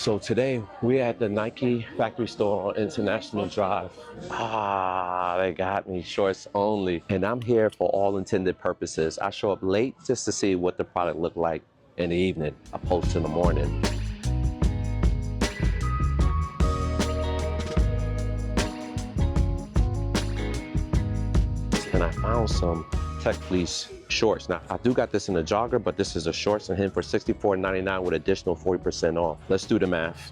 So today we're at the Nike factory store on International Drive. They got me shorts only. And I'm here for all intended purposes. I show up late just to see what the product looked like in the evening, opposed to the morning. And I found some tech fleece shorts. Now, I do got this in a jogger, but this is a shorts and him for $64.99 with additional 40% off. Let's do the math.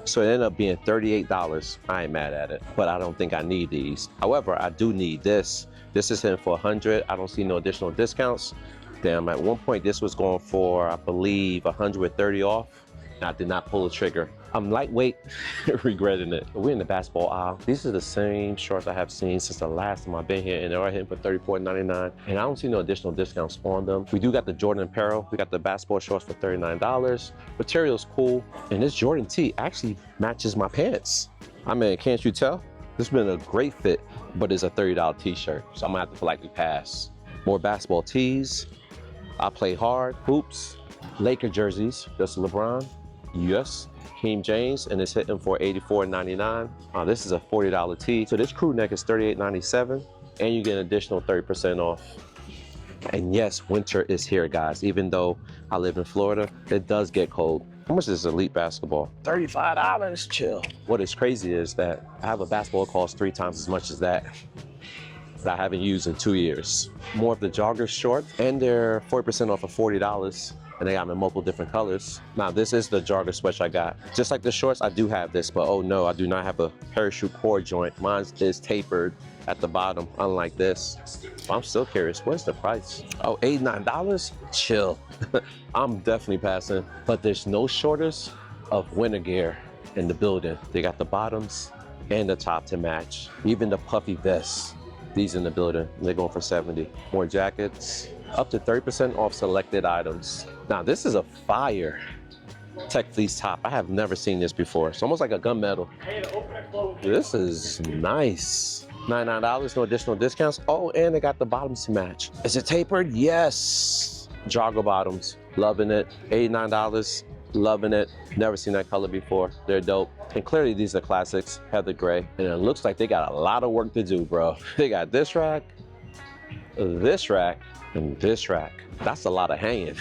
So it ended up being $38. I ain't mad at it, but I don't think I need these. However, I do need this. This is in for $100. I don't see no additional discounts. Damn, at one point this was going for, I believe, $130 off. And I did not pull the trigger. I'm lightweight, regretting it. We're in the basketball aisle. These are the same shorts I have seen since the last time I've been here, and they're all hitting for $34.99. And I don't see no additional discounts on them. We do got the Jordan apparel. We got the basketball shorts for $39. Material's cool. And this Jordan tee actually matches my pants. I mean, can't you tell? This has been a great fit, but it's a $30 t-shirt. So I'm gonna have to politely pass. More basketball tees. I play hard, hoops, Laker jerseys. That's LeBron, yes. King James, and it's hitting for $84.99. This is a $40 tee. So this crew neck is $38.97, and you get an additional 30% off. And yes, winter is here, guys. Even though I live in Florida, it does get cold. How much is elite basketball? $35, chill. What is crazy is that I have a basketball that costs 3 times as much as that I haven't used in 2 years. More of the joggers short, and they're 40% off of $40. And they got them in multiple different colors. Now, this is the jogger sweatshirt I got. Just like the shorts, I do have this, but oh no, I do not have a parachute core joint. Mine is tapered at the bottom, unlike this. I'm still curious, what's the price? Oh, $89? Chill. I'm definitely passing. But there's no shortage of winter gear in the building. They got the bottoms and the top to match. Even the puffy vests, these in the building, they're going for $70. More jackets. Up to 30% off selected items. Now this is a fire tech fleece top. I have never seen this before. It's almost like a gunmetal. This is nice. $99, no additional discounts. Oh, and they got the bottoms to match. Is it tapered? Yes. Jogger bottoms, loving it. $89, loving it. Never seen that color before. They're dope. And clearly these are classics, heather gray. And it looks like they got a lot of work to do, bro. They got this rack, this rack, and this rack. That's a lot of hanging.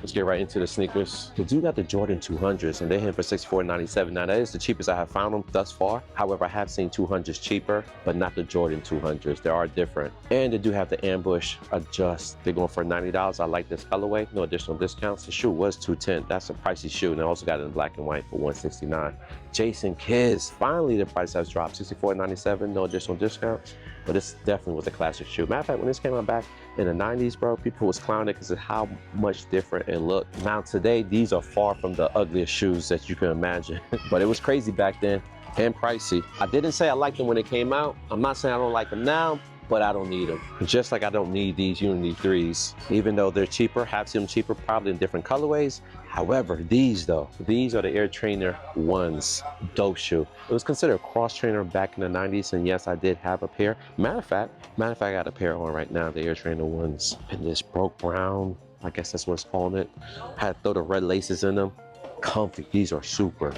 Let's get right into the sneakers. We do got the Jordan 200s, and they're hitting for $64.97. Now that is the cheapest I have found them thus far. However, I have seen 200s cheaper, but not the Jordan 200s. They are different. And they do have the ambush adjust. They're going for $90. I like this colorway, no additional discounts. The shoe was $210. That's a pricey shoe, and I also got it in black and white for $169. Jason Kidd, finally the price has dropped. $64.97, no additional discounts. But this definitely was a classic shoe. Matter of fact, when this came out back in the 90s, bro, people was clowning it because of how much different it looked. Now today, these are far from the ugliest shoes that you can imagine. But it was crazy back then and pricey. I didn't say I liked them when they came out. I'm not saying I don't like them now, but I don't need them. Just like I don't need these Unity 3s. Even though they're cheaper, have seen them cheaper, probably in different colorways. However, these though, these are the Air Trainer 1s. Dope shoe. It was considered a cross trainer back in the 90s, and yes, I did have a pair. Matter of fact, I got a pair on right now, the Air Trainer 1s. And this broke brown, I guess that's what it's calling it. Had to throw the red laces in them. Comfy. These are super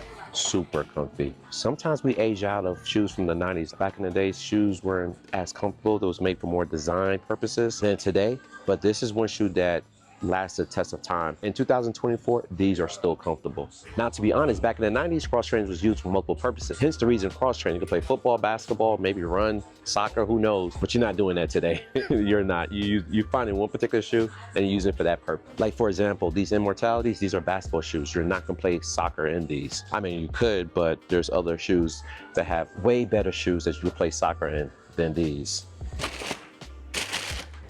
comfy. Sometimes we age out of shoes from the 90s. Back in the day, shoes weren't as comfortable. They was made for more design purposes than today. But this is one shoe that lasts the test of time. In 2024, these are still comfortable. Now, to be honest, back in the 90s, cross training was used for multiple purposes. Hence the reason cross training. You can play football, basketball, maybe run, soccer, who knows? But you're not doing that today. You're not. You're finding one particular shoe and you use it for that purpose. Like, for example, these Immortalities, these are basketball shoes. You're not gonna play soccer in these. I mean, you could, but there's other shoes that have way better shoes that you can play soccer in than these.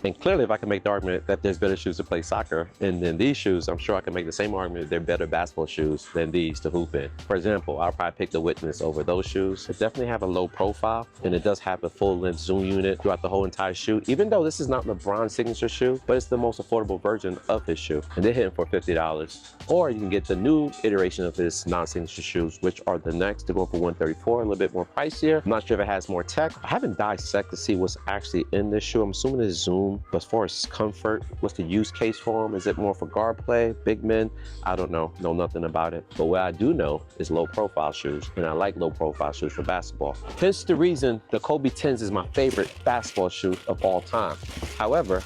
And clearly, if I can make the argument that there's better shoes to play soccer in than these shoes, I'm sure I can make the same argument that they're better basketball shoes than these to hoop in. For example, I'll probably pick the Witness over those shoes. It definitely have a low profile, and it does have a full-length zoom unit throughout the whole entire shoe, even though this is not LeBron's signature shoe, but it's the most affordable version of his shoe, and they're hitting for $50. Or you can get the new iteration of his non-signature shoes, which are the next. They're going for $134, a little bit more pricier. I'm not sure if it has more tech. I haven't dissected to see what's actually in this shoe. I'm assuming it's zoom boom. But as far as comfort, what's the use case for them? Is it more for guard play, big men? I don't know nothing about it. But what I do know is low profile shoes, and I like low profile shoes for basketball. Hence the reason the Kobe 10s is my favorite basketball shoe of all time. However,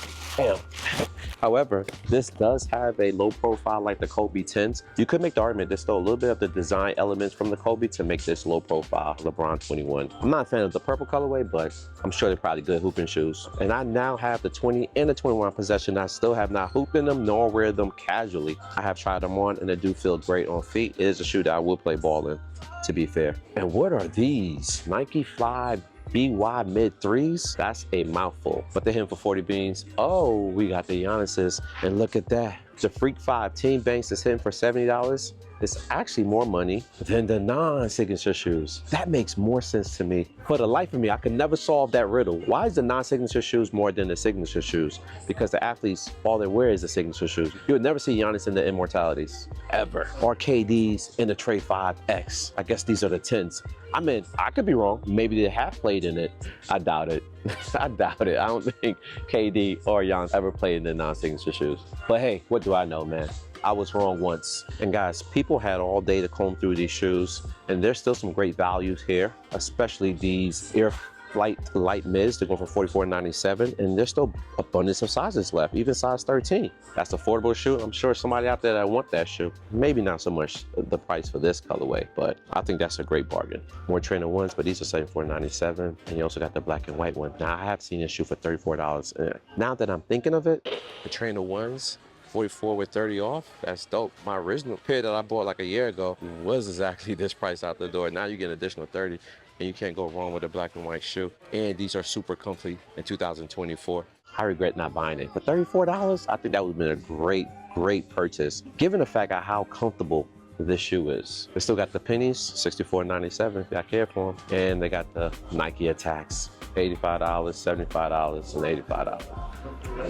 this does have a low profile like the Kobe 10s. You could make the argument there's still a little bit of the design elements from the Kobe to make this low profile LeBron 21. I'm not a fan of the purple colorway, but I'm sure they're probably good hooping shoes. And I now have the 20 and the 21 in possession. I still have not hooped in them nor wear them casually. I have tried them on and they do feel great on feet. It is a shoe that I will play ball in, to be fair. And what are these? Nike Fly BY mid threes? That's a mouthful. But they're hitting for 40 beans. Oh, we got the Giannis's, and look at that. The Freak 5 Team Banks is hitting for $70. It's actually more money than the non-signature shoes. That makes more sense to me. For the life of me, I could never solve that riddle. Why is the non-signature shoes more than the signature shoes? Because the athletes, all they wear is the signature shoes. You would never see Giannis in the Immortalities, ever. Or KD's in the Trey 5X. I guess these are the 10s. I mean, I could be wrong. Maybe they have played in it. I doubt it. I doubt it. I don't think KD or Giannis ever played in the non-signature shoes. But hey, what do I know, man? I was wrong once. And guys, people had all day to comb through these shoes, and there's still some great values here, especially these Air Flight Light Mids. They're going for $44.97, and there's still abundance of sizes left, even size 13. That's affordable shoe. I'm sure somebody out there that want that shoe. Maybe not so much the price for this colorway, but I think that's a great bargain. More trainer ones, but these are $74.97, and you also got the black and white one. Now, I have seen this shoe for $34. And now that I'm thinking of it, the trainer ones, 44 with 30 off. That's dope. My original pair that I bought like a year ago was exactly this price out the door. Now you get an additional 30, and you can't go wrong with a black and white shoe. And these are super comfy in 2024. I regret not buying it. For $34, I think that would have been a great purchase, given the fact of how comfortable this shoe is. They still got the pennies, $64.97 if I care for them. And they got the Nike Attacks, $85, $75, and $85.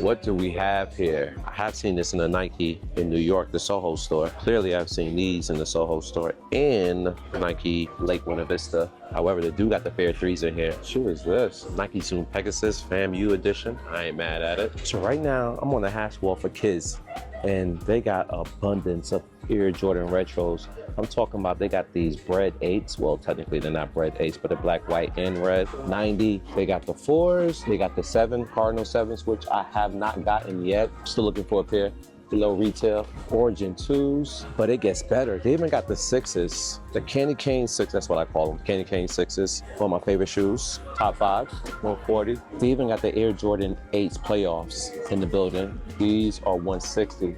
What do we have here? I have seen this in the Nike in New York, the Soho store. Clearly, I've seen these in the Soho store and Nike Lake Buena Vista. However, they do got the Fair 3s in here. What shoe is this? Nike Zoom Pegasus FAMU edition. I ain't mad at it. So right now, I'm on the hash wall for kids, and they got abundance of Air Jordan Retros. I'm talking about they got these Bread 8s. Well, technically they're not Bread 8s, but they're black, white, and red. 90. They got the 4s. They got the 7, Cardinal 7s, which I have not gotten yet. Still looking for a pair. Below retail. Origin 2s, but it gets better. They even got the 6s. The Candy Cane 6, that's what I call them. Candy Cane 6s. One of my favorite shoes. Top 5, 140. They even got the Air Jordan 8s playoffs in the building. These are 160.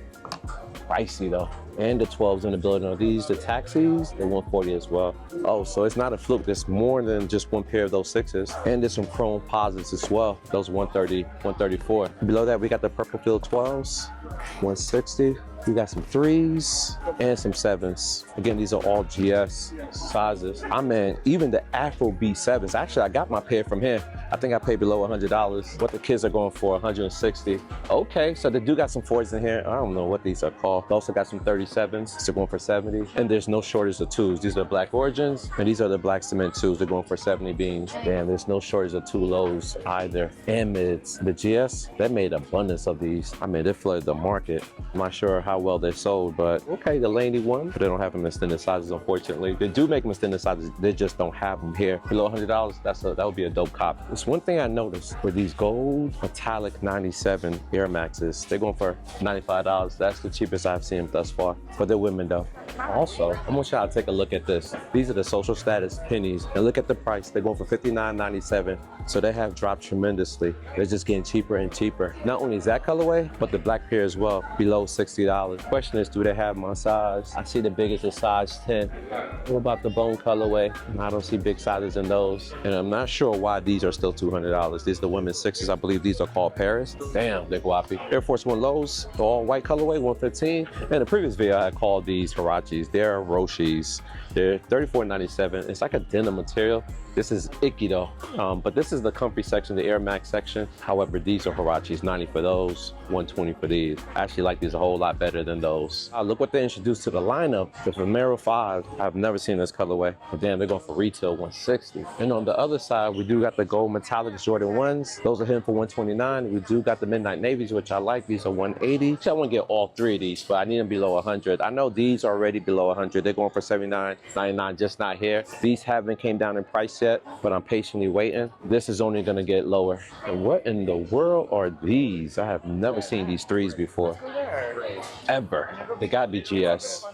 Pricey though. And the 12s in the building. Are these the taxis? They're 140 as well. Oh, so it's not a fluke. There's more than just one pair of those 6s. And there's some chrome posits as well. Those 130, 134. Below that, we got the Purple Field 12s, 160. We got some 3s and some 7s. Again, these are all GS sizes. I mean, even the Afro B7s. Actually, I got my pair from here. I think I paid below $100. What the kids are going for, 160. Okay, so they do got some 4s in here. I don't know what these are called. They also got some 37s. They're going for 70. And there's no shortage of 2s. These are black Origins, and these are the black cement 2s. They're going for 70 beans. Damn, there's no shortage of 2 lows either. And mids. The GS, they made abundance of these. I mean, they flooded the market. I'm not sure how well they're sold, but okay, the Laney one, but they don't have them in extended sizes, unfortunately. They do make them extended sizes, they just don't have them here. Below $100, that would be a dope cop. It's one thing I noticed with these gold metallic 97 Air Maxes. They're going for $95. That's the cheapest I've seen thus far. For the women though. Also, I'm gonna try to take a look at this. These are the social status pennies, and look at the price. They're going for $59.97. So they have dropped tremendously. They're just getting cheaper and cheaper. Not only is that colorway, but the black pair as well, below $60. Question is, do they have my size? I see the biggest is size 10. What about the bone colorway? I don't see big sizes in those. And I'm not sure why these are still $200. These are the women's 6s. I believe these are called Paris. Damn, they're guapi. Air Force One lows, the all white colorway, 115. In the previous video, I called these Hirachis. They're Roshis. They're $34.97. It's like a denim material. This is icky though, but this is the comfy section, the Air Max section. However, these are Huaraches, 90 for those, 120 for these. I actually like these a whole lot better than those. Look what they introduced to the lineup, the Vomero 5. I've never seen this colorway. But damn, they're going for retail 160. And on the other side, we do got the gold metallic Jordan 1s. Those are hitting for 129. We do got the Midnight Navies, which I like. These are 180. I want to get all three of these, but I need them below 100. I know these are already below 100. They're going for 79.99, just not here. These haven't came down in price yet, but I'm patiently waiting. This is only going to get lower. And what in the world are these? I have never seen these threes before. Ever. They got to be GS.